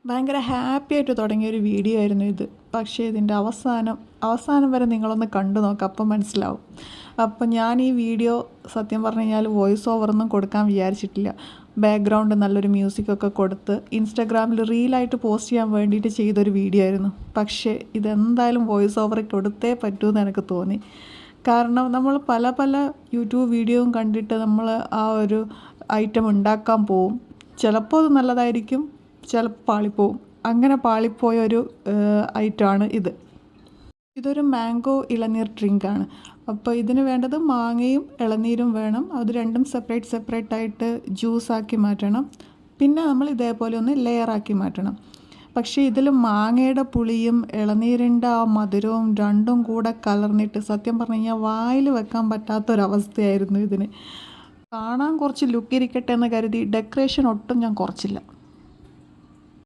ഭയങ്കര ഹാപ്പി ആയിട്ട് തുടങ്ങിയൊരു വീഡിയോ ആയിരുന്നു ഇത്. പക്ഷേ ഇതിൻ്റെ അവസാനം വരെ നിങ്ങളൊന്ന് കണ്ടു നോക്കുക, അപ്പം മനസ്സിലാവും. അപ്പം ഞാൻ ഈ വീഡിയോ സത്യം പറഞ്ഞു കഴിഞ്ഞാൽ വോയിസ് ഓവറൊന്നും കൊടുക്കാൻ വിചാരിച്ചിട്ടില്ല. ബാക്ക്ഗ്രൗണ്ട് നല്ലൊരു മ്യൂസിക്കൊക്കെ കൊടുത്ത് ഇൻസ്റ്റാഗ്രാമിൽ റീലായിട്ട് പോസ്റ്റ് ചെയ്യാൻ വേണ്ടിയിട്ട് ചെയ്തൊരു വീഡിയോ ആയിരുന്നു. പക്ഷേ ഇതെന്തായാലും വോയിസ് ഓവർ കൊടുത്തേ പറ്റൂന്ന് എനിക്ക് തോന്നി. കാരണം നമ്മൾ പല യൂട്യൂബ് വീഡിയോയും കണ്ടിട്ട് നമ്മൾ ആ ഒരു ഐറ്റം ഉണ്ടാക്കാൻ പോവും. ചിലപ്പോൾ അത് നല്ലതായിരിക്കും, ചിലപ്പോൾ പാളിപ്പോവും. അങ്ങനെ പാളിപ്പോയ ഒരു ഐറ്റമാണ് ഇത്. ഇതൊരു മാംഗോ ഇളനീർ ഡ്രിങ്കാണ്. അപ്പോൾ ഇതിന് വേണ്ടത് മാങ്ങയും ഇളനീരും വേണം. അത് രണ്ടും സെപ്പറേറ്റ് ആയിട്ട് ജ്യൂസാക്കി മാറ്റണം. പിന്നെ നമ്മൾ ഇതേപോലെ ഒന്ന് ലെയറാക്കി മാറ്റണം. പക്ഷേ ഇതിൽ മാങ്ങയുടെ പുളിയും ഇളനീരിൻ്റെ ആ മധുരവും രണ്ടും കൂടെ കലർന്നിട്ട് സത്യം പറഞ്ഞു കഴിഞ്ഞാൽ വായിൽ വെക്കാൻ പറ്റാത്തൊരവസ്ഥയായിരുന്നു ഇതിന്. കാണാൻ കുറച്ച് ലുക്കിരിക്കട്ടെ എന്ന് കരുതി ഡെക്കറേഷൻ ഒട്ടും ഞാൻ കുറച്ചില്ല.